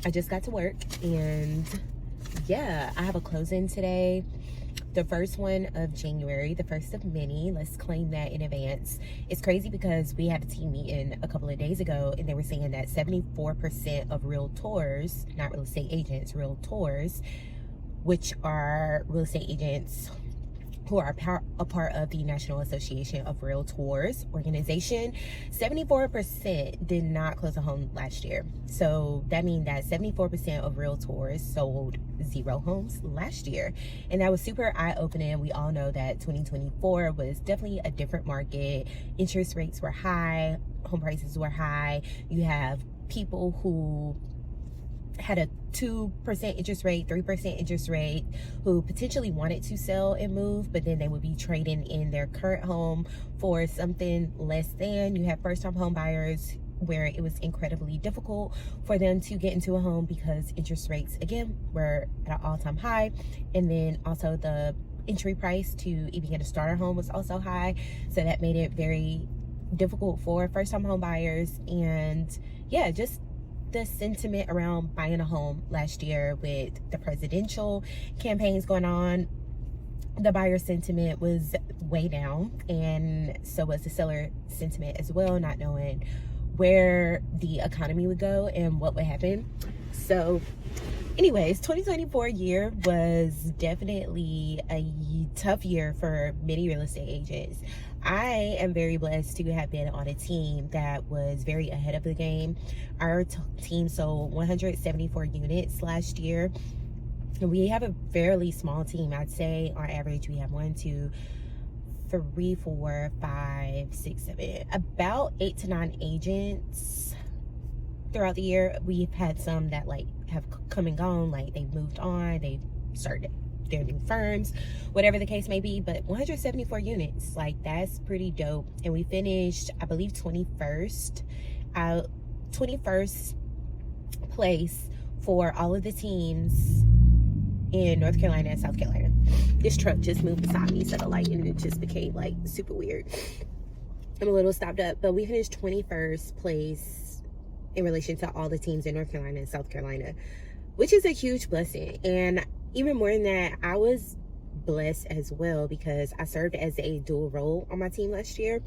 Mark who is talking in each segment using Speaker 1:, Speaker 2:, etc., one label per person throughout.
Speaker 1: I just got to work, and yeah, I have a closing today. The first one of January, the first of many. Let's claim that in advance. It's crazy because we had a team meeting a couple of days ago, and they were saying that 74% of realtors, not real estate agents, realtors, which are real estate agents who are a part of the National Association of Realtors organization, 74% did not close a home last year. So that means that 74% of realtors sold 0 homes last year. And that was super eye-opening. We all know that 2024 was definitely a different market. Interest rates were high, home prices were high. You have people who had a 2% interest rate, 3% interest rate, who potentially wanted to sell and move, but then they would be trading in their current home for something less than. You have first-time home buyers where it was incredibly difficult for them to get into a home because interest rates, again, were at an all-time high. And then also the entry price to even get a starter home was also high. So that made it very difficult for first-time home buyers. And yeah, just the sentiment around buying a home last year with the presidential campaigns going on, the buyer sentiment was way down, and so was the seller sentiment as well, not knowing where the economy would go and what would happen. So anyways, 2024 year was definitely a tough year for many real estate agents. I am very blessed to have been on a team that was very ahead of the game. Our team sold 174 units last year. And we have a fairly small team. I'd say on average we have 1, 2, 3, 4, 5, 6, 7, about 8 to 9 agents throughout the year. We've had some that like have come and gone, like they've moved on, they've started their new firms, whatever the case may be. But 174 units, like that's pretty dope. And we finished, I believe, 21st place for all of the teams in North Carolina and South Carolina. This truck just moved beside me, set a light, and it just became like super weird. I'm a little stopped up, but we finished 21st place in relation to all the teams in North Carolina and South Carolina, which is a huge blessing. And even more than that, I was blessed as well because I served as a dual role on my team last year.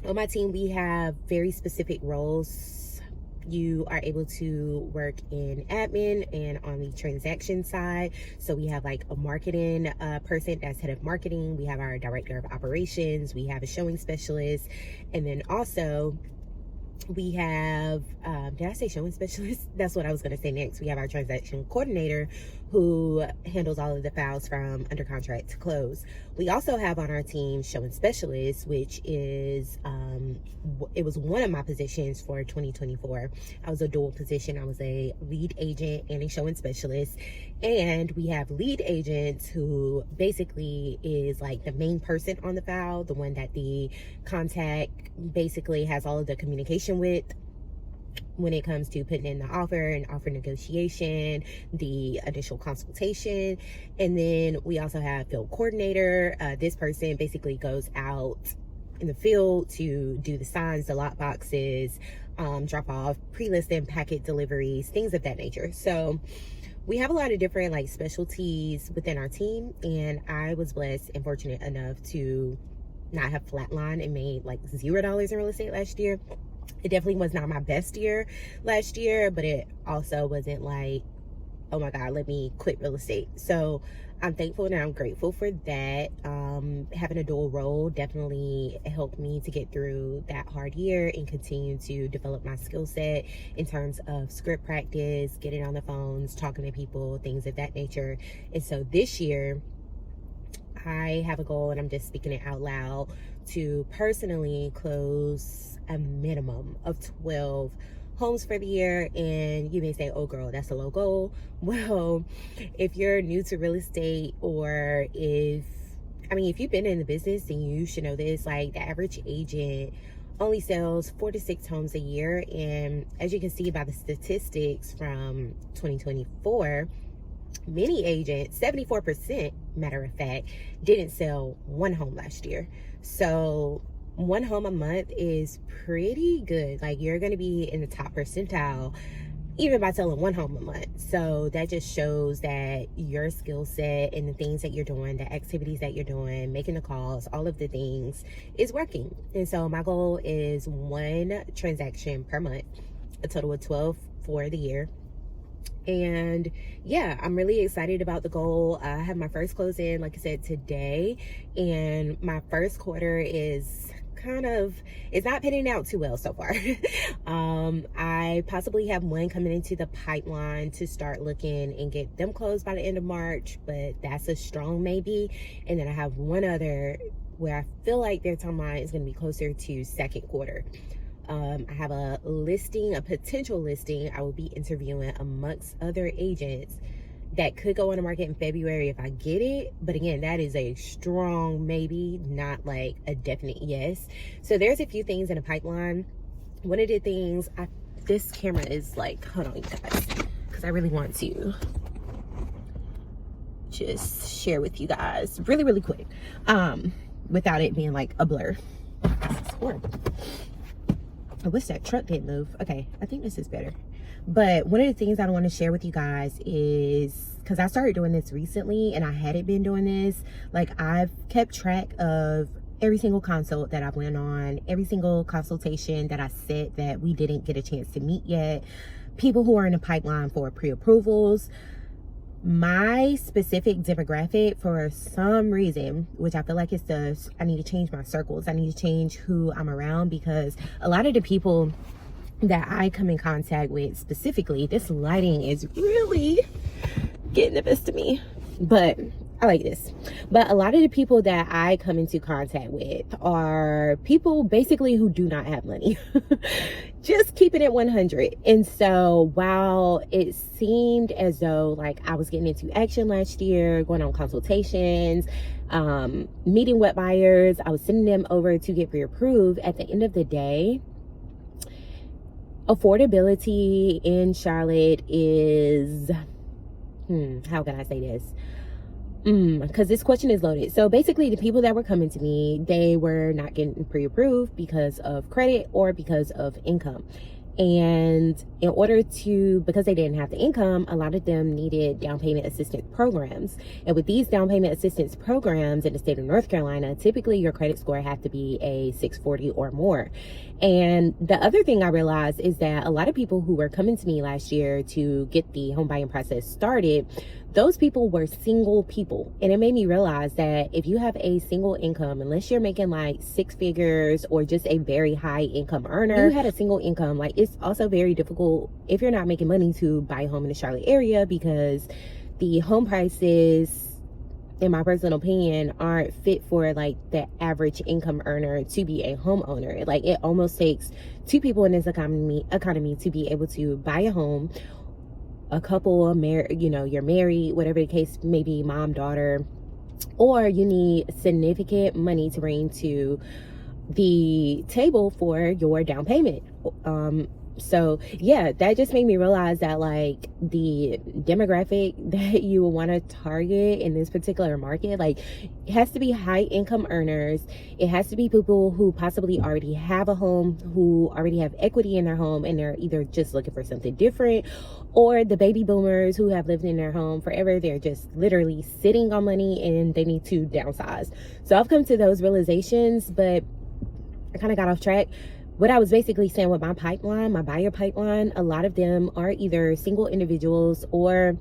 Speaker 1: On my team, we have very specific roles. You are able to work in admin and on the transaction side. So we have like a marketing person that's head of marketing. We have our director of operations. We have a showing specialist. And then also we have, did I say showing specialist? That's what I was going to say next. We have our transaction coordinator who handles all of the files from under contract to close. We also have on our team showing specialists, which is, it was one of my positions for 2024. I was a dual position. I was a lead agent and a showing specialist. And we have lead agents who basically is like the main person on the file, the one that the contact basically has all of the communication with when it comes to putting in the offer and offer negotiation, the initial consultation. And then we also have field coordinator. This person basically goes out in the field to do the signs, the lock boxes, drop off pre-listing packet deliveries, things of that nature. So we have a lot of different like specialties within our team, and I was blessed and fortunate enough to not have flatlined and made like $0 in real estate last year. It definitely was not my best year last year, but it also wasn't like, oh my God, let me quit real estate. So I'm thankful and I'm grateful for that. Having a dual role definitely helped me to get through that hard year and continue to develop my skill set in terms of script practice, getting on the phones, talking to people, things of that nature. And so this year, I have a goal, and I'm just speaking it out loud, to personally close a minimum of 12 homes for the year. And you may say, oh girl, that's a low goal. Well, if you're new to real estate, or if you've been in the business, then you should know this, like the average agent only sells 4 to 6 homes a year. And as you can see by the statistics from 2024, many agents, 74%, matter of fact, didn't sell 1 home last year. So 1 home a month is pretty good. Like, you're going to be in the top percentile even by selling one home a month. So that just shows that your skill set and the things that you're doing, the activities that you're doing, making the calls, all of the things is working. And so my goal is 1 transaction per month, a total of 12 for the year. And yeah, I'm really excited about the goal. I have my first close in, like I said, today, and my first quarter is it's not panning out too well so far. I possibly have 1 coming into the pipeline to start looking and get them closed by the end of March, but that's a strong maybe. And then I have 1 other where I feel like their timeline is going to be closer to second quarter. I have a potential listing I will be interviewing amongst other agents that could go on the market in February if I get it. But again, that is a strong maybe, not like a definite yes. So there's a few things in the pipeline. One of the things, this camera is like, hold on you guys, because I really want to just share with you guys really quick, without it being like a blur. This is horrible. I wish that truck didn't move. Okay, I think this is better. But one of the things I want to share with you guys is, because I started doing this recently and I hadn't been doing this, like I've kept track of every single consult that I went on, every single consultation that I said that we didn't get a chance to meet yet, people who are in the pipeline for pre-approvals. My specific demographic, for some reason, which I feel like I need to change my circles. I need to change who I'm around, because a lot of the people that I come in contact with, specifically, this lighting is really getting the best of me, but I like this. But a lot of the people that I come into contact with are people basically who do not have money. Just keeping it 100. And so while it seemed as though like I was getting into action last year, going on consultations, meeting wet buyers, I was sending them over to get pre-approved, at the end of the day, affordability in Charlotte is, how can I say this? Because this question is loaded. So basically, the people that were coming to me, they were not getting pre-approved because of credit or because of income. And in order to, because they didn't have the income, a lot of them needed down payment assistance programs. And with these down payment assistance programs in the state of North Carolina, typically your credit score have to be a 640 or more. And the other thing I realized is that a lot of people who were coming to me last year to get the home buying process started, those people were single people. And it made me realize that if you have a single income, unless you're making like 6 figures or just a very high income earner, you had a single income, like it's also very difficult if you're not making money to buy a home in the Charlotte area, because the home prices, in my personal opinion, aren't fit for like the average income earner to be a homeowner. Like it almost takes 2 people in this economy to be able to buy a home. A couple, you're married, whatever the case may be, mom, daughter, or you need significant money to bring to the table for your down payment. So yeah, that just made me realize that like the demographic that you will want to target in this particular market, like it has to be high income earners. It has to be people who possibly already have a home, who already have equity in their home, and they're either just looking for something different, or the baby boomers who have lived in their home forever. They're just literally sitting on money and they need to downsize. So I've come to those realizations, but I kind of got off track. What I was basically saying with my pipeline, my buyer pipeline, a lot of them are either single individuals, or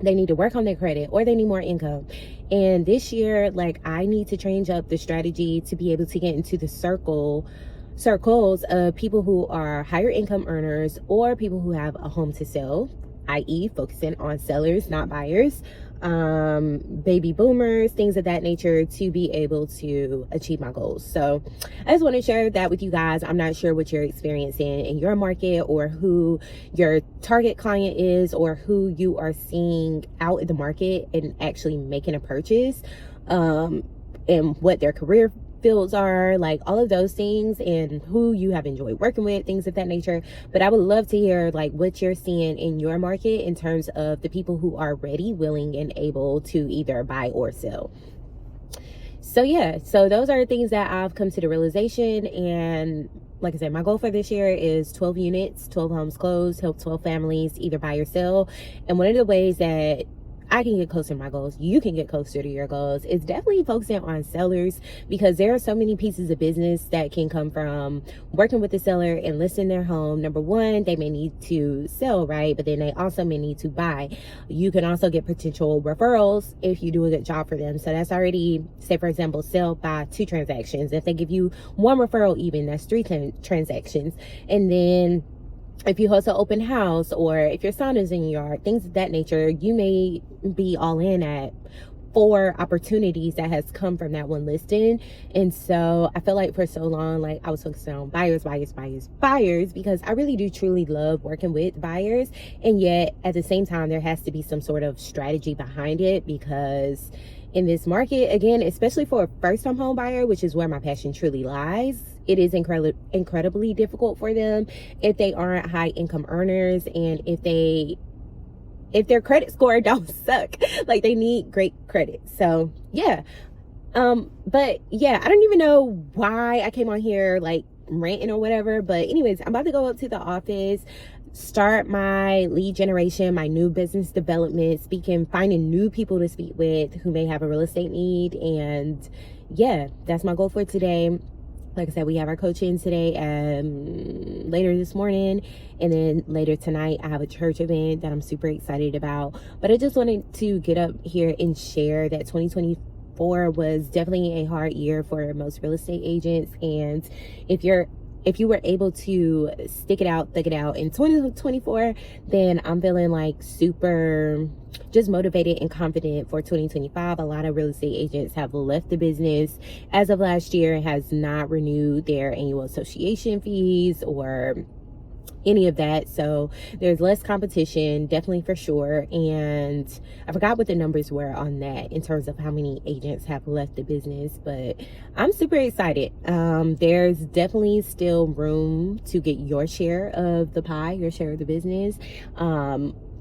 Speaker 1: they need to work on their credit, or they need more income. And this year, like, I need to change up the strategy to be able to get into the circles of people who are higher income earners, or people who have a home to sell, i.e. focusing on sellers, not buyers, baby boomers, things of that nature, to be able to achieve my goals. So I just want to share that with you guys. I'm not sure what you're experiencing in your market, or who your target client is, or who you are seeing out in the market and actually making a purchase, and what their career fields are, like all of those things, and who you have enjoyed working with, things of that nature. But I would love to hear like what you're seeing in your market in terms of the people who are ready, willing, and able to either buy or sell. So yeah, so those are things that I've come to the realization. And like I said, my goal for this year is 12 units, 12 homes closed, help 12 families either buy or sell. And one of the ways that I can get closer to my goals, you can get closer to your goals, is definitely focusing on sellers, because there are so many pieces of business that can come from working with the seller and listing their home. Number one, they may need to sell, right? But then they also may need to buy. You can also get potential referrals if you do a good job for them. So that's already, say for example, sell by 2 transactions. If they give you 1 referral, even, that's 3 transactions. And then if you host an open house, or if your sauna's in your yard, things of that nature, you may be all in at 4 opportunities that has come from that 1 listing. And so I feel like for so long, like, I was focused on buyers, because I really do truly love working with buyers. And yet at the same time, there has to be some sort of strategy behind it, because in this market, again, especially for a first-time home buyer, which is where my passion truly lies, it is incredibly difficult for them if they aren't high income earners, and if their credit score don't suck. Like, they need great credit. So yeah, but yeah, I don't even know why I came on here like ranting or whatever, but anyways, I'm about to go up to the office, start my lead generation, my new business development, finding new people to speak with who may have a real estate need. And yeah, that's my goal for today. Like I said, we have our coaching today, later this morning, and then later tonight I have a church event that I'm super excited about. But I just wanted to get up here and share that 2024 was definitely a hard year for most real estate agents. And if you were able to stick it out, thug it out in 2024, then I'm feeling like super just motivated and confident for 2025. A lot of real estate agents have left the business as of last year and has not renewed their annual association fees or any of that. So there's less competition, definitely, for sure. And I forgot what the numbers were on that in terms of how many agents have left the business, but I'm super excited. There's definitely still room to get your share of the pie, your share of the business.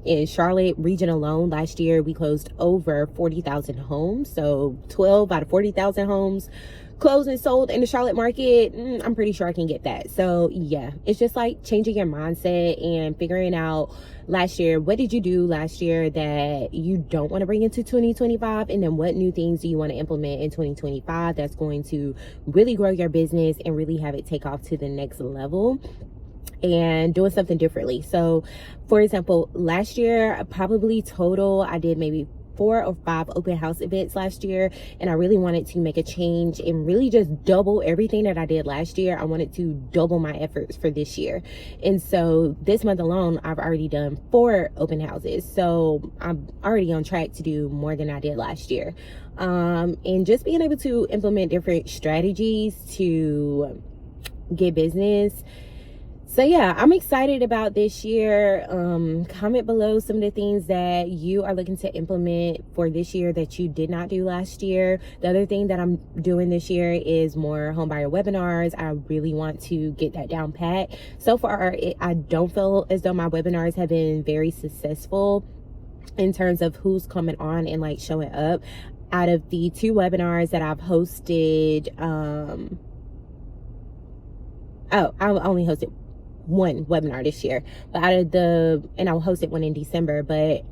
Speaker 1: In Charlotte region alone, last year we closed over 40,000 homes. So 12 out of 40,000 homes closed and sold in the Charlotte market. I'm pretty sure I can get that. So yeah, it's just like changing your mindset and figuring out last year, what did you do last year that you don't want to bring into 2025? And then what new things do you want to implement in 2025 that's going to really grow your business and really have it take off to the next level? And doing something differently. So for example, last year, probably total, I did maybe 4 or 5 open house events last year, and I really wanted to make a change and really just double everything that I did last year. I wanted to double my efforts for this year. And so this month alone, I've already done 4 open houses. So I'm already on track to do more than I did last year. And just being able to implement different strategies to get business. So yeah, I'm excited about this year. Comment below some of the things that you are looking to implement for this year that you did not do last year. The other thing that I'm doing this year is more homebuyer webinars. I really want to get that down pat. So far, I don't feel as though my webinars have been very successful in terms of who's coming on and like showing up. Out of the 2 webinars that I've hosted, I only hosted 1 webinar this year, but and I'll host one in December. But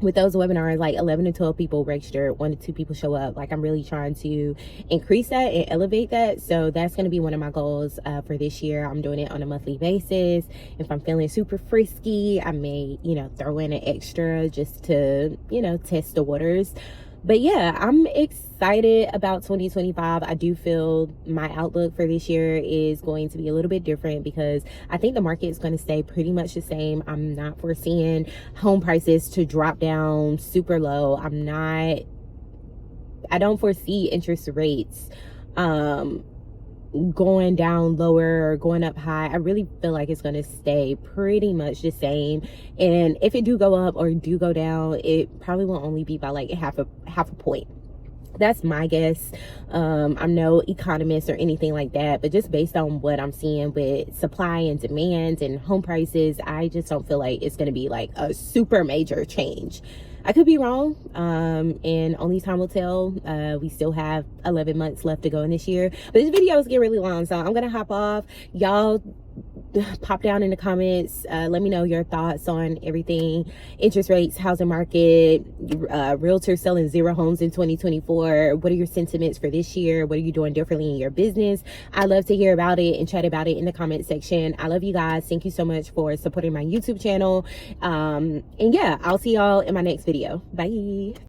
Speaker 1: with those webinars, like 11 to 12 people register, 1 to 2 people show up. Like, I'm really trying to increase that and elevate that. So that's going to be one of my goals for this year. I'm doing it on a monthly basis. If I'm feeling super frisky, I may, throw in an extra just to, test the waters. But yeah, I'm excited about 2025. I do feel my outlook for this year is going to be a little bit different because I think the market is going to stay pretty much the same. I'm not foreseeing home prices to drop down super low. I don't foresee interest rates going down lower or going up high. I really feel like it's going to stay pretty much the same. And if it do go up or do go down, it probably will only be by like half a point. That's my guess. I'm no economist or anything like that, but just based on what I'm seeing with supply and demand and home prices, I just don't feel like it's going to be like a super major change. I could be wrong, and only time will tell. We still have 11 months left to go in this year, but this video is getting really long, so I'm gonna hop off. Y'all pop down in the comments, let me know your thoughts on everything: interest rates, housing market, realtors selling 0 homes in 2024. What are your sentiments for this year? What are you doing differently in your business? I love to hear about it and chat about it in the comment section. I love you guys. Thank you so much for supporting my YouTube channel, and yeah, I'll see y'all in my next video. Bye.